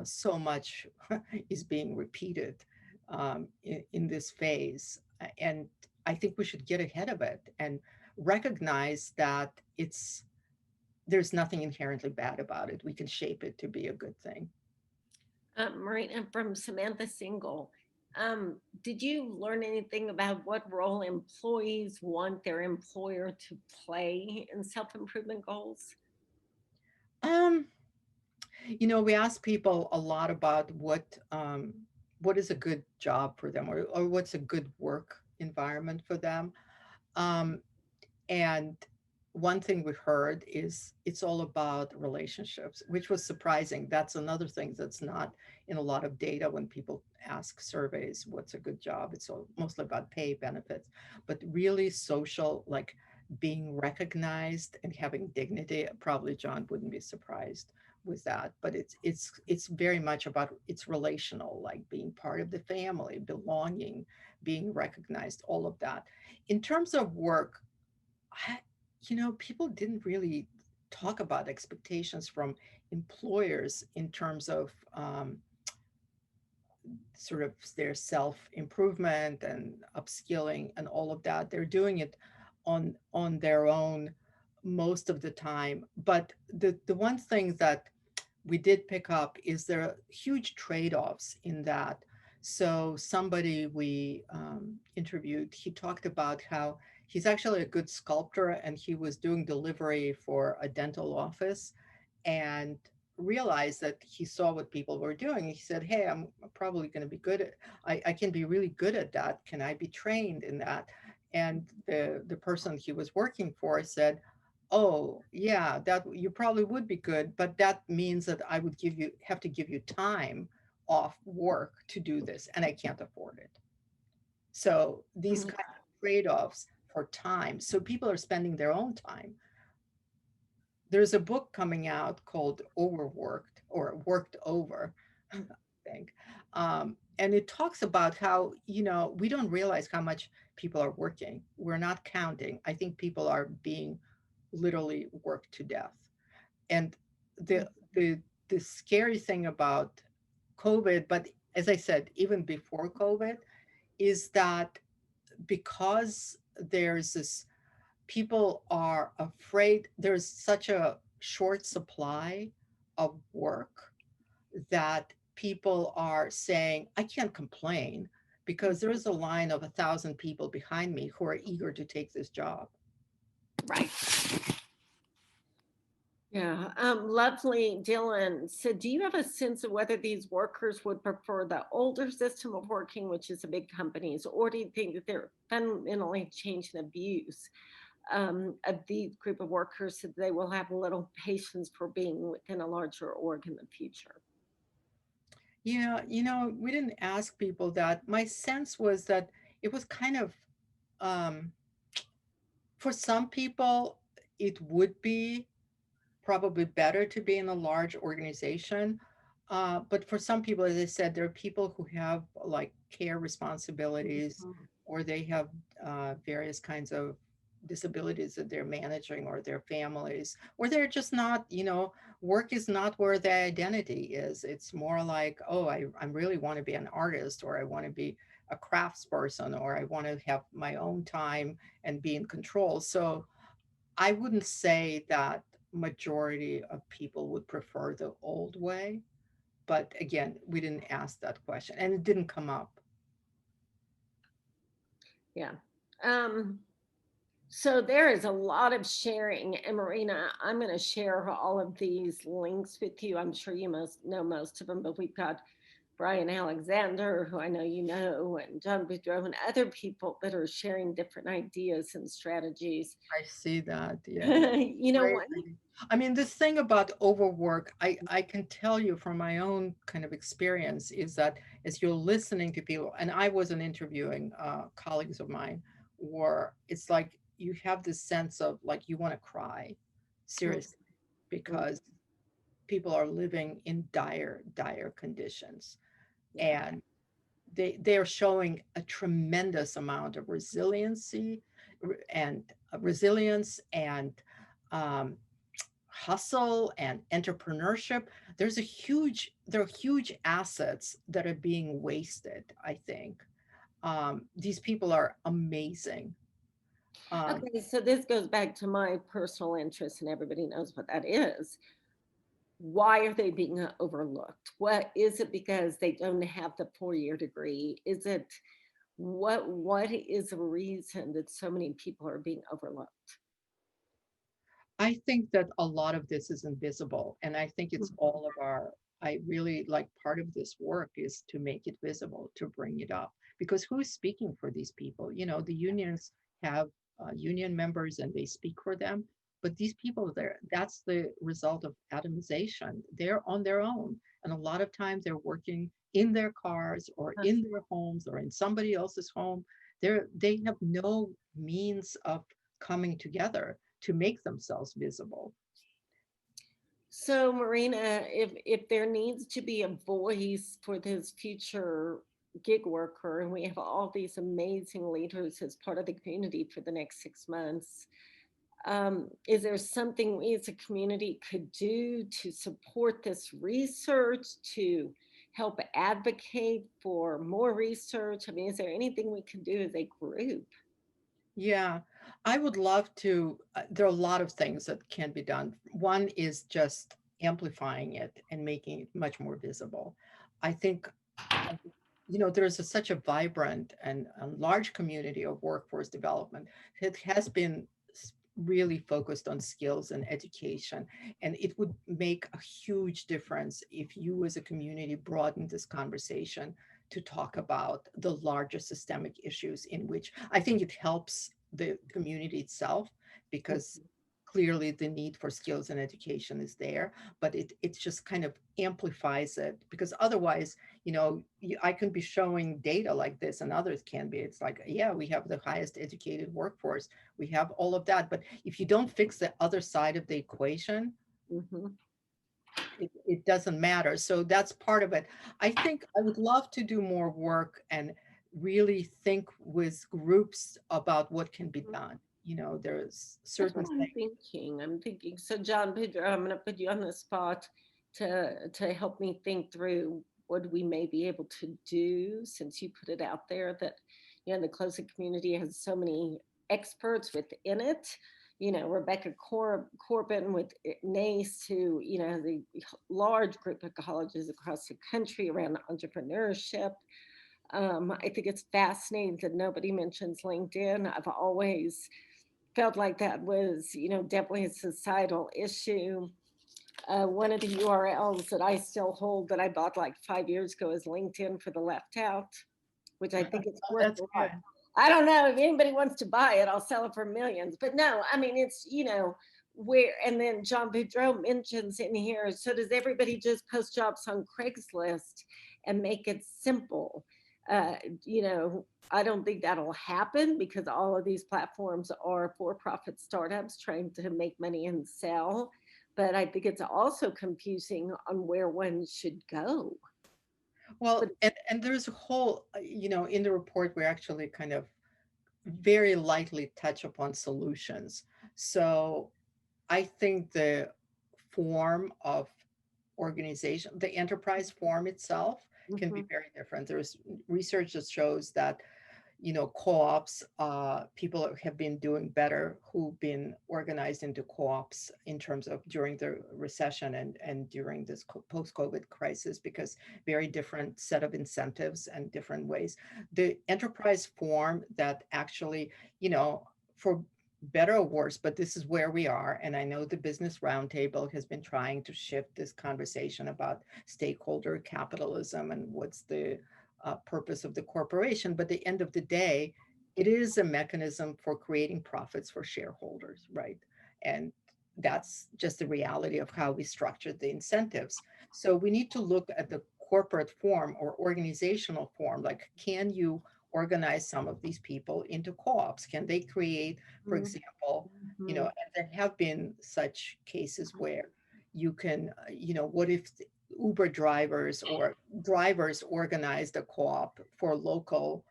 So much is being repeated in this phase, and I think we should get ahead of it and recognize that there's nothing inherently bad about it. We can shape it to be a good thing.
Right, and from Samantha Single, did you learn anything about what role employees want their employer to play in self-improvement goals?
Um, we ask people a lot about what is a good job for them, or what's a good work environment for them. Um, and one thing we heard is it's all about relationships, which was surprising. That's another thing that's not in a lot of data when people ask surveys, what's a good job? It's all mostly about pay, benefits, but really social, like being recognized and having dignity. Probably John wouldn't be surprised with that, but it's very much about it's relational, like being part of the family, belonging, being recognized, all of that. In terms of work, I, people didn't really talk about expectations from employers in terms of sort of their self improvement and upskilling and all of that. They're doing it on their own most of the time. But the one thing that we did pick up is there are huge trade-offs in that. So somebody we interviewed, he talked about how he's actually a good sculptor and he was doing delivery for a dental office and realized that he saw what people were doing. He said, hey, I'm probably going to be good at, I can be really good at that. Can I be trained in that? And the person he was working for said, oh yeah, that you probably would be good, but that means that I would have to give you time off work to do this, and I can't afford it. So these
Mhm.
kind of trade-offs for time. So people are spending their own time. There's a book coming out called Overworked or Worked Over, I think. And it talks about how, we don't realize how much people are working. We're not counting. I think people are being literally worked to death. And the the the scary thing about COVID, but as I said, even before COVID, is that because there's this, people are afraid, there's such a short supply of work that people are saying, I can't complain because there is a line of 1,000 people behind me who are eager to take this job.
Right. Yeah. Lovely, Dylan. So, do you have a sense of whether these workers would prefer the older system of working, which is the big companies, or do you think that they're fundamentally changing the views of these group of workers so they will have little patience for being within a larger org in the future?
Yeah, we didn't ask people that. My sense was that it was kind of, um, for some people, it would be probably better to be in a large organization. But for some people, as I said, there are people who have like care responsibilities, or they have various kinds of disabilities that they're managing, or their families, or they're just not, work is not where their identity is. It's more like, oh, I really want to be an artist, or I want to be a craftsperson, or I want to have my own time and be in control. So I wouldn't say that majority of people would prefer the old way, but again, we didn't ask that question and it didn't come up.
Yeah. Um, so there is a lot of sharing. And Marina, I'm going to share all of these links with you. I'm sure you most know most of them, but we've got Brian Alexander, who I know you know, and John Boudreau, and other people that are sharing different ideas and strategies.
I see that. Yeah.
You know,
Great
one,
idea. I mean, this thing about overwork, I can tell you from my own kind of experience is that as you're listening to people, and I wasn't interviewing colleagues of mine, where it's like you have this sense of like you want to cry,
mm,
seriously,
mm,
because people are living in dire, dire conditions.
yeah.
And they are showing a tremendous amount of resiliency and resilience and um, hustle and entrepreneurship. There are huge assets that are being wasted, I think. These people are amazing. um,
Okay, so this goes back to my personal interest, and everybody knows what that is. Why are they being overlooked? What is it, because they don't have the 4 year degree? Is it what is the reason that so many people are being overlooked?
I think that a lot of this is invisible, and I think it's all of our. I really like part of this work is to make it visible, to bring it up, because who's speaking for these people? The unions have union members and they speak for them, but these people there, that's the result of atomization. They're on their own, and a lot of times they're working in their cars or in their homes or in somebody else's home. They have no means of coming together to make themselves visible.
So, Marina, if there needs to be a voice for this future gig worker, and we have all these amazing leaders as part of the community for the next 6 months, is there something we as a community could do to support this research, to help advocate for more research? I mean, is there anything we can do as a group?
Yeah, I would love to. There are a lot of things that can be done. One is just amplifying it and making it much more visible. I think, uh, there's such a vibrant and large community of workforce development. It has been really focused on skills and education, and it would make a huge difference if you as a community broaden this conversation to talk about the larger systemic issues in which I think it helps the community itself, because clearly the need for skills and education is there, but it just kind of amplifies it, because otherwise, I can be showing data like this and others can be. It's like, yeah, we have the highest educated workforce, we have all of that, but if you don't fix the other side of the equation,
Mhm.
it doesn't matter. So that's part of it. I think I would love to do more work and really think with groups about what can be done. You know, there's
That's
certain
what I'm
things.
thinking. I'm thinking. So, John Pedro, I'm going to put you on the spot to help me think through what we may be able to do, since you put it out there that the closet community has so many experts within it. Rebecca Corbin with NACE, who has a large group of colleges across the country around entrepreneurship. I think it's fascinating that nobody mentions LinkedIn. I've always felt like that was, definitely a societal issue. One of the URLs that I still hold that I bought like 5 years ago is LinkedIn for the left out, which I think it's
Oh,
worth
that's
a lot.
good.
I don't know if anybody wants to buy it, I'll sell it for millions. But no, I mean, it's, where, and then John Boudreau mentions in here, so does everybody just post jobs on Craigslist and make it simple? Uh, you know, I don't think that'll happen because all of these platforms are for profit startups trying to make money and sell. But I think it's also confusing on where one should go. But
Well, and there's a whole, you know, in the report, we actually kind of very lightly touch upon solutions. So I think the form of organization, the enterprise form itself can be
mhm,
very different. There's research that shows that, you know, co-ops, people have been doing better who've been organized into co-ops in terms of during the recession and during this post-COVID crisis, because very different set of incentives and different ways. The enterprise form that actually, you know, for better or worse, but this is where we are. And I know the Business Roundtable has been trying to shift this conversation about stakeholder capitalism and what's the purpose of the corporation. But at the end of the day, it is a mechanism for creating profits for shareholders, right? And that's just the reality of how we structured the incentives. So we need to look at the corporate form or organizational form. Like, can you organize some of these people into co-ops? Can they create, for
mhm,
example, you know,
mhm,
and there have been such cases where you can, you know, what if Uber drivers or drivers organized a co-op for local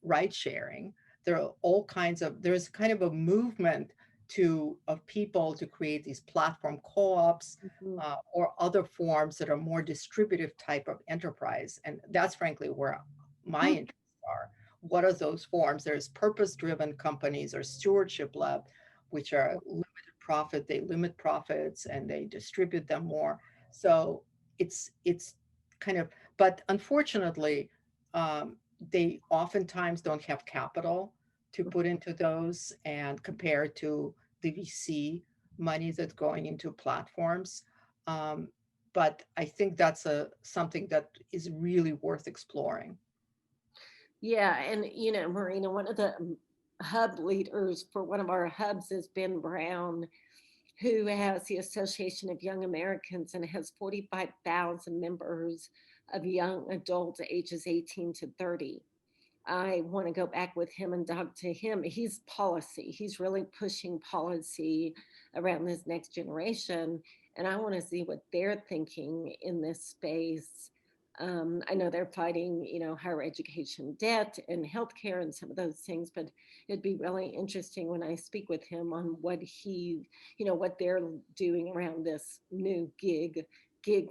ride sharing? There are all kinds of, there's kind of a movement to of people to create these platform co-ops
mhm,
or other forms that are more distributive type of enterprise. And that's frankly where my
mhm,
interests are. What are those forms? There's purpose-driven companies or stewardship lab, which are limited profit, they limit profits and they distribute them more. So it's kind of, but unfortunately, they oftentimes don't have capital to put into those, and compared to the VC money that's going into platforms. Um, but I think that's a something that is really worth exploring.
Yeah, and Marina, one of the hub leaders for one of our hubs is Ben Brown, who has the Association of Young Americans and has 45,000 members of young adults ages 18 to 30. I want to go back with him and talk to him. He's policy. He's really pushing policy around this next generation. And I want to see what they're thinking in this space. I know they're fighting, higher education debt and healthcare and some of those things, but it'd be really interesting when I speak with him on what they're doing around this new gig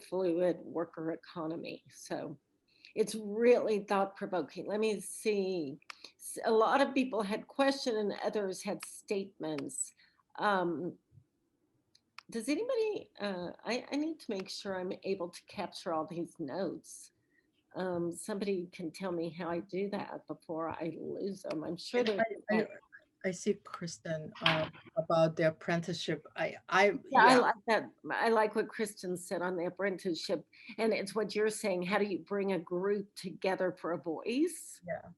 fluid worker economy. So it's really thought provoking. Let me see. A lot of people had questions and others had statements. Um, does anybody, I need to make sure I'm able to capture all these notes. Somebody can tell me how I do that before I lose them. I'm sure
And
there's a way.
I see Kristen about the apprenticeship.
Yeah, I
Yeah,
like that. I like what Kristen said on the apprenticeship. And it's what you're saying. How do you bring a group together for a voice?
yeah.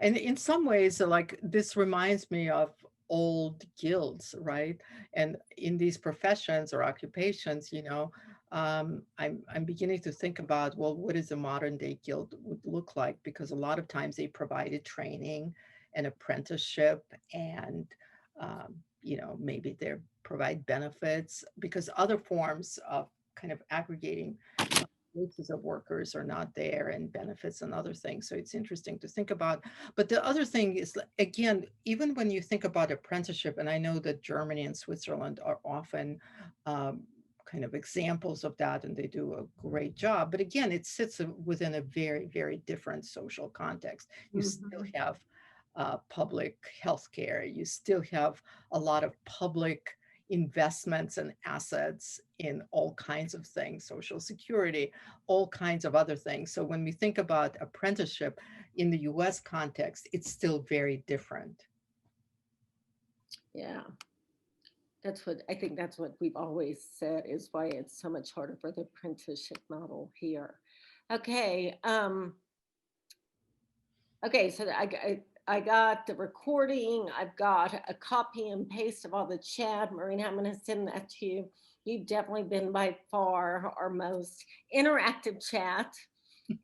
And in some ways, like this reminds me of old guilds, right? And in these professions or occupations, you know, I'm beginning to think about, well, what is a modern day guild would look like? Because a lot of times they provided training and apprenticeship, and you know, maybe they provide benefits, because other forms of kind of aggregating voices of workers are not there, and benefits and other things. So it's interesting to think about. But the other thing is, again, even when you think about apprenticeship, and I know that Germany and Switzerland are often um, kind of examples of that, and they do a great job. But again, it sits within a very, very different social context. You still
Mhm.
have public health care, you still have a lot of public investments and assets in all kinds of things, social security, all kinds of other things. So when we think about apprenticeship in the US context, it's still very different.
Yeah, that's what I think. That's what we've always said is why it's so much harder for the apprenticeship model here. Okay. Okay, so I got the recording. I've got a copy and paste of all the chat. Marina, I'm going to send that to you. You've definitely been by far our most interactive chat.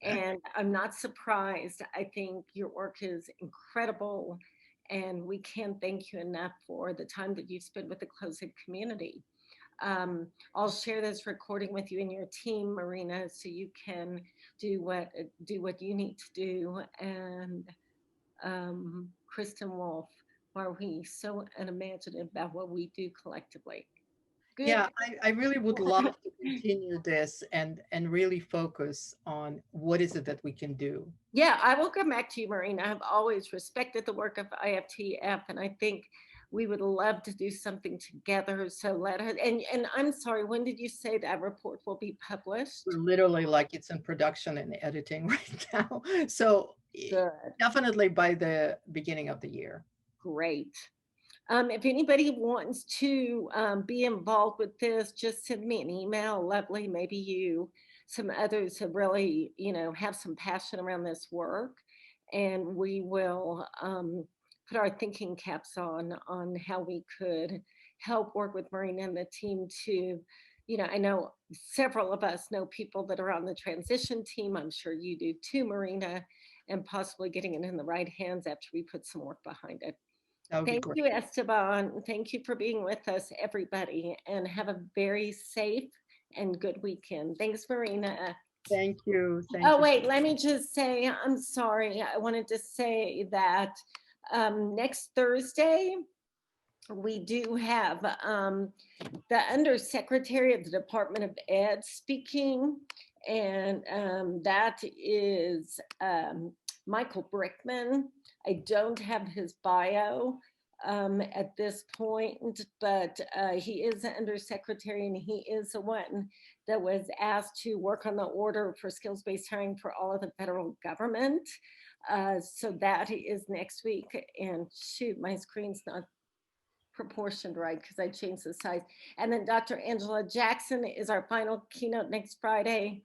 And I'm not surprised. I think your work is incredible. And we can't thank you enough for the time that you've spent with the closing community. I'll share this recording with you and your team, Marina, so you can do what do what you need to do. And Kristen Wolf, why are we so unimaginative about what we do collectively? Good.
Yeah, I really would love to continue this and really focus on what is it that we can do.
Yeah, I will come back to you, Marina. I've always respected the work of IFTF, and I think we would love to do something together. So let us. And I'm sorry, when did you say that report will be
We're
published?
literally like it's in production and editing right now. So
Good,
definitely by the beginning of the year.
great. If anybody wants to be involved with this, just send me an email. Lovely, maybe you, some others have really, have some passion around this work, and we will put our thinking caps on how we could help work with Marina and the team to, I know several of us know people that are on the transition team. I'm sure you do too, Marina, and possibly getting it in the right hands after we put some work behind it.
That would be
Thank
great.
you, Esteban. Thank you for being with us, everybody, and have a very safe and good weekend. Thanks, Marina.
Thank you. Thank
Oh,
you.
wait, let me just say, I'm sorry. I wanted to say that next Thursday, we do have the Undersecretary of the Department of Ed speaking, and that is Michael Brickman. I don't have his bio at this point, but he is the Undersecretary, and he is the one that was asked to work on the order for skills-based hiring for all of the federal government. So that is next week. And shoot, my screen's not proportioned right because I changed the size. And then Dr. Angela Jackson is our final keynote next Friday.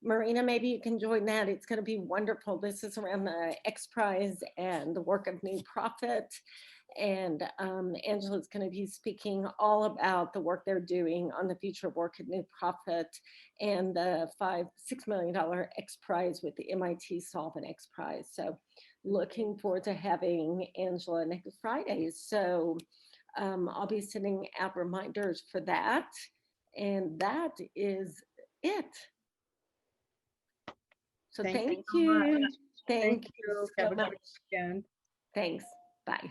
Marina, maybe you can join that. It's going to be wonderful. This is around the X Prize and the work of New Profit. And Angela's going to be speaking all about the work they're doing on the future of work at New Profit and the $6 million X Prize with the MIT Solve an X Prize. So looking forward to having Angela next Friday. So I'll be sending out reminders for that. And that is it. So
Thank you
thank
so much.
you.
Thank
Thank you
you. Have
so
a
much.
good weekend.
Thanks. Bye.